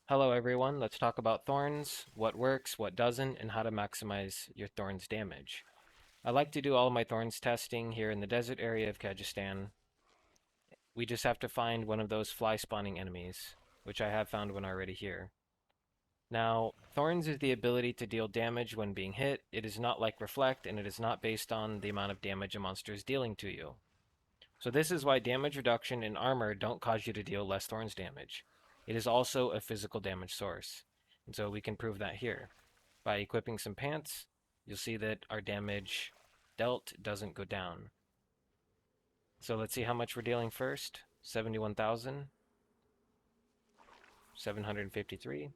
Hello everyone, let's talk about thorns, what works, what doesn't, and how to maximize your thorns damage. I like to do all of my thorns testing here in the desert area of Kyrgyzstan. We just have to find one of those fly spawning enemies, which I have found one already here. Now, thorns is the ability to deal damage when being hit. It is not like reflect, and it is not based on the amount of damage a monster is dealing to you. So this is why damage reduction and armor don't cause you to deal less thorns damage. It is also a physical damage source. And so we can prove that here. By equipping some pants, you'll see that our damage dealt doesn't go down. So let's see how much we're dealing first. 71,753.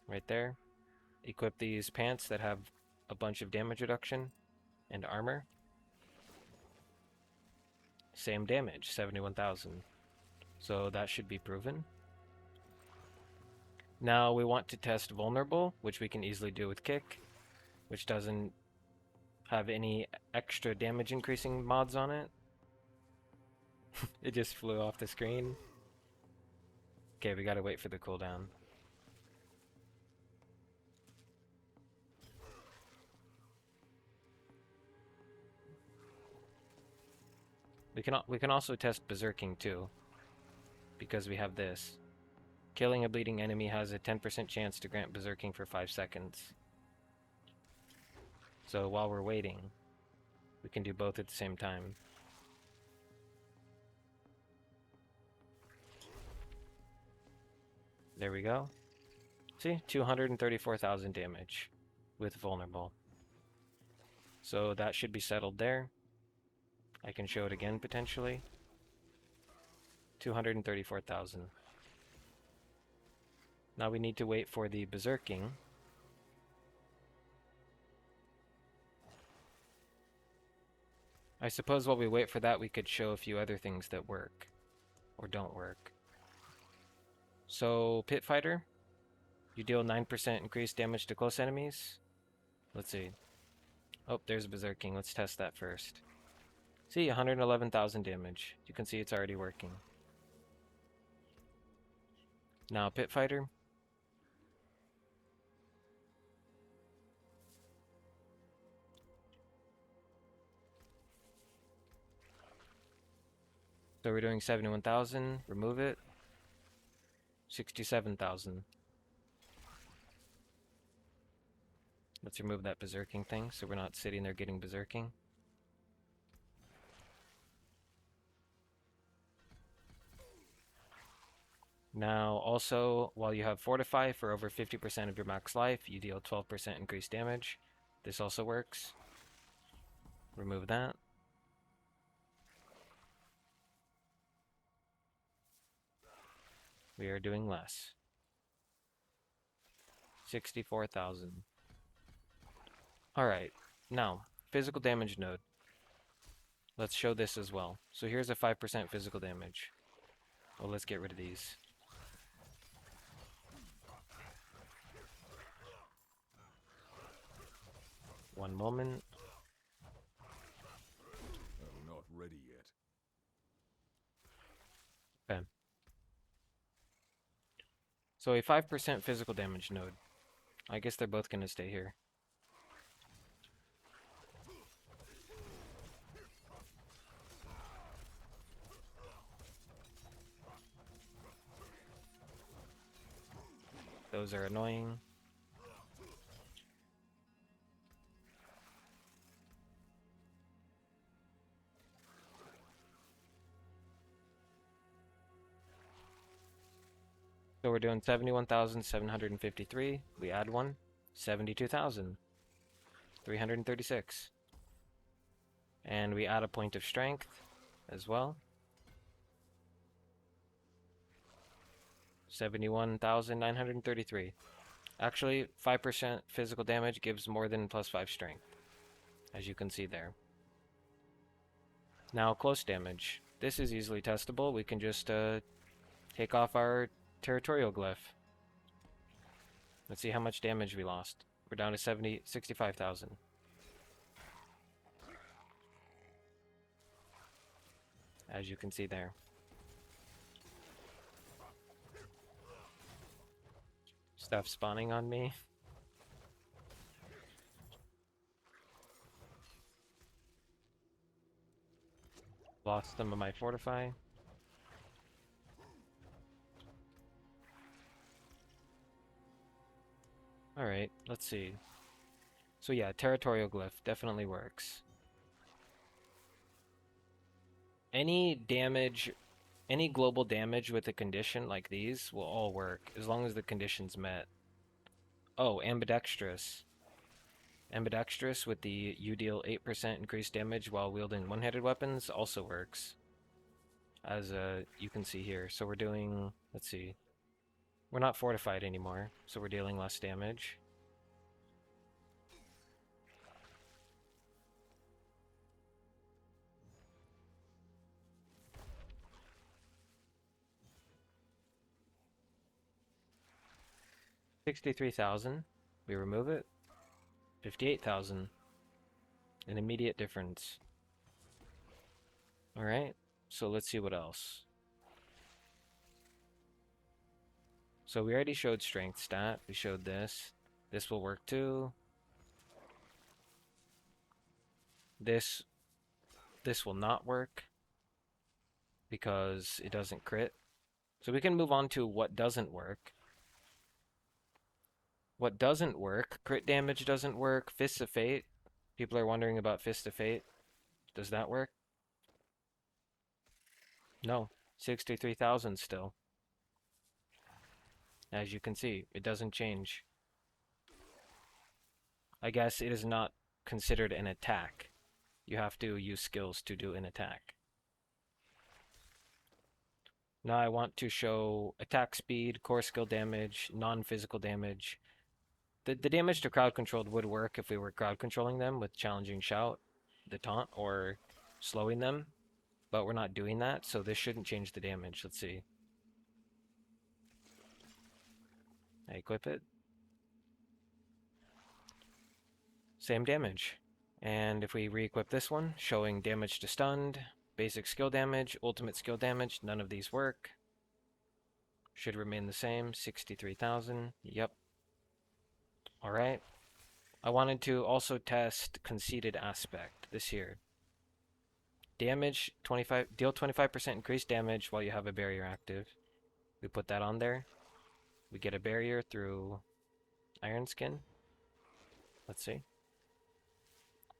Right there. Equip these pants that have a bunch of damage reduction and armor. Same damage, 71,000. So that should be proven. Now we want to test vulnerable, which we can easily do with kick, which doesn't have any extra damage increasing mods on it. It just flew off the screen. Okay, we gotta wait for the cooldown. We can also test berserking too, because we have this. Killing a bleeding enemy has a 10% chance to grant berserking for 5 seconds. So while we're waiting, we can do both at the same time. There we go. See, 234,000 damage with vulnerable. So that should be settled there. I can show it again potentially. 234,000. Now we need to wait for the berserking. I suppose while we wait for that, we could show a few other things that work or don't work. So, Pit Fighter, you deal 9% increased damage to close enemies. Let's see. Oh, there's berserking. Let's test that first. See, 111,000 damage. You can see it's already working. Now, Pit Fighter. So we're doing 71,000. Remove it. 67,000. Let's remove that berserking thing so we're not sitting there getting berserking. Now, also, while you have Fortify for over 50% of your max life, you deal 12% increased damage. This also works. Remove that. We are doing less. 64,000. Alright, now, physical damage node. Let's show this as well. So here's a 5% physical damage. Well, let's get rid of these. One moment. I'm not ready yet. Okay. So a 5% physical damage node. I guess they're both going to stay here. Those are annoying. So we're doing 71,753. We add one. 72,336. And we add a point of strength as well. 71,933. Actually, 5% physical damage gives more than +5 strength, as you can see there. Now, close damage. This is easily testable. We can just take off our territorial glyph. Let's see how much damage we lost. We're down to 65,000. As you can see there. Stuff spawning on me. Lost some of my fortify. Alright, let's see. So yeah, territorial glyph definitely works. Any damage, any global damage with a condition like these will all work, as long as the condition's met. Oh, ambidextrous. Ambidextrous with the you deal 8% increased damage while wielding one-handed weapons also works. As you can see here. So we're doing, let's see. We're not fortified anymore, so we're dealing less damage. $63,000. We remove it. 58,000. An immediate difference. Alright, so let's see what else. So we already showed strength stat. We showed this. This will work too. This will not work because it doesn't crit. So we can move on to what doesn't work. What doesn't work, crit damage doesn't work, Fists of Fate. People are wondering about Fists of Fate. Does that work? No, 63,000 still. As you can see, it doesn't change. I guess it is not considered an attack. You have to use skills to do an attack. Now I want to show attack speed, core skill damage, non-physical damage. The damage to crowd controlled would work if we were crowd controlling them with challenging shout, the taunt, or slowing them, but we're not doing that, so this shouldn't change the damage. Let's see. I equip it. Same damage. And if we re-equip this one, showing damage to stunned, basic skill damage, ultimate skill damage, none of these work. Should remain the same, 63,000. Yep. Alright. I wanted to also test conceited aspect this here. Damage 25, deal 25% increased damage while you have a barrier active. We put that on there. We get a barrier through Iron Skin. Let's see.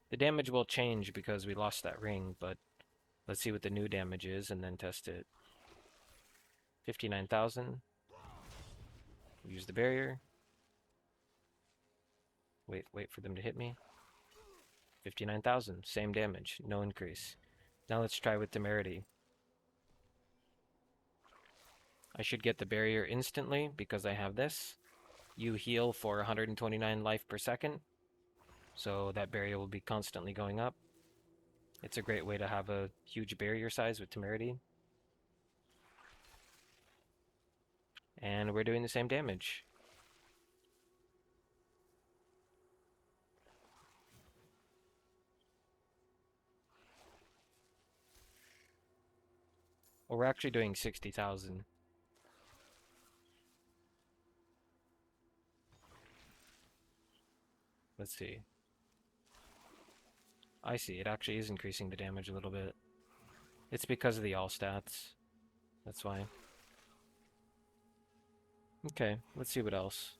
The damage will change because we lost that ring, but let's see what the new damage is and then test it. 59,000. Use the barrier. Wait for them to hit me. 59,000. Same damage. No increase. Now let's try with temerity. I should get the barrier instantly because I have this. You heal for 129 life per second. So that barrier will be constantly going up. It's a great way to have a huge barrier size with temerity. And we're doing the same damage. Well, we're actually doing 60,000. Let's see. I see, it actually is increasing the damage a little bit. It's because of the all stats. That's why. Okay, let's see what else.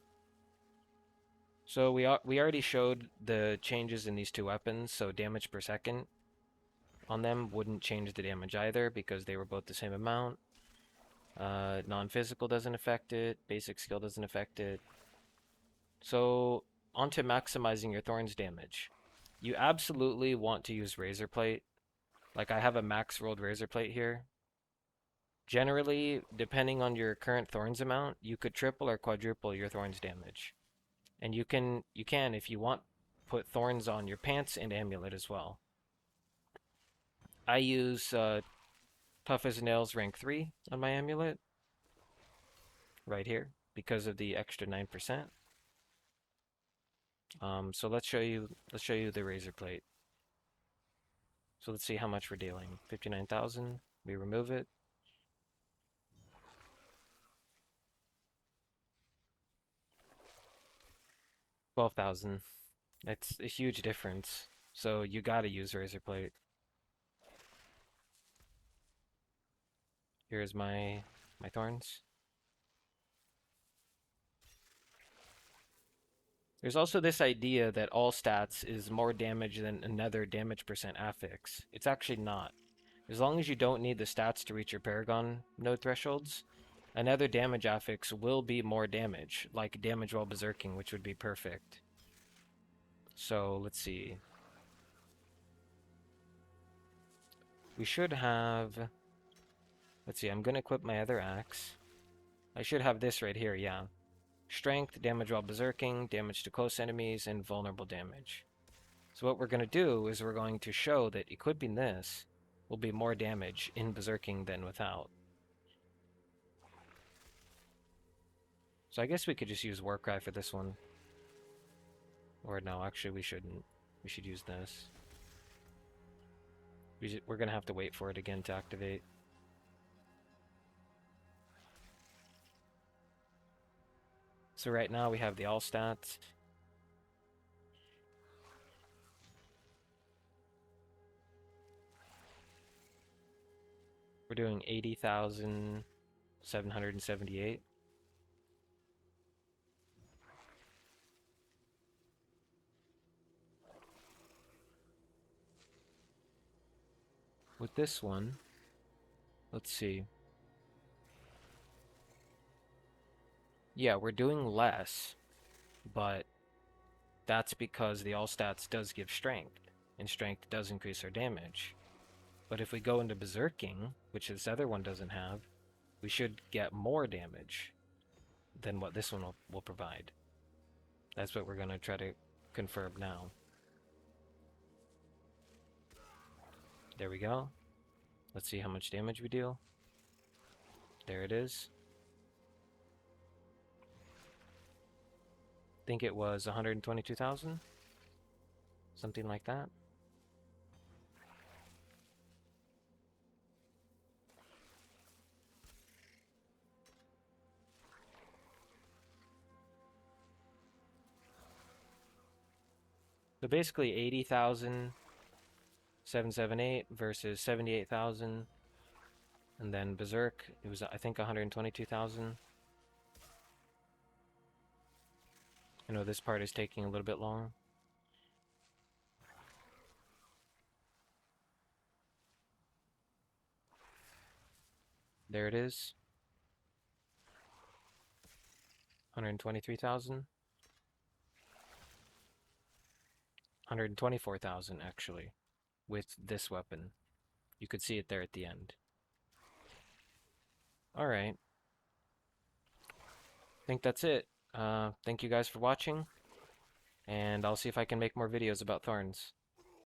So we already showed the changes in these two weapons, so damage per second on them wouldn't change the damage either because they were both the same amount. Non-physical doesn't affect it, basic skill doesn't affect it. So on to maximizing your thorns damage. You absolutely want to use razor plate. Like I have a max rolled razor plate here. Generally, depending on your current thorns amount, you could triple or quadruple your thorns damage. And you can, if you want, put thorns on your pants and amulet as well. I use Tough as Nails rank 3 on my amulet. Right here, because of the extra 9%. So let's show you the razor plate. So let's see how much we're dealing. 59,000. We remove it. 12,000. That's a huge difference. So you gotta use razor plate. Here's my thorns. There's also this idea that all stats is more damage than another damage percent affix. It's actually not. As long as you don't need the stats to reach your Paragon node thresholds, another damage affix will be more damage, like damage while berserking, which would be perfect. So let's see. We should have... Let's see, I'm going to equip my other axe. I should have this right here, yeah. Strength, damage while berserking, damage to close enemies, and vulnerable damage. So what we're going to do is we're going to show that equipping this will be more damage in berserking than without. So I guess we could just use Warcry for this one. Or no, actually we shouldn't. We should use this. We're going to have to wait for it again to activate. So right now we have the all stats. We're doing 80,778. With this one, let's see. Yeah, we're doing less, but that's because the all stats does give strength, and strength does increase our damage. But if we go into berserking, which this other one doesn't have, we should get more damage than what this one will provide. That's what we're going to try to confirm now. There we go. Let's see how much damage we deal. There it is. I think it was 122,000? Something like that. So basically 80,778 versus 78,000. And then Berserk, it was I think 122,000. I know this part is taking a little bit long. There it is. 123,000. 124,000 actually, with this weapon. You could see it there at the end. Alright. I think that's it. Thank you guys for watching, and I'll see if I can make more videos about thorns.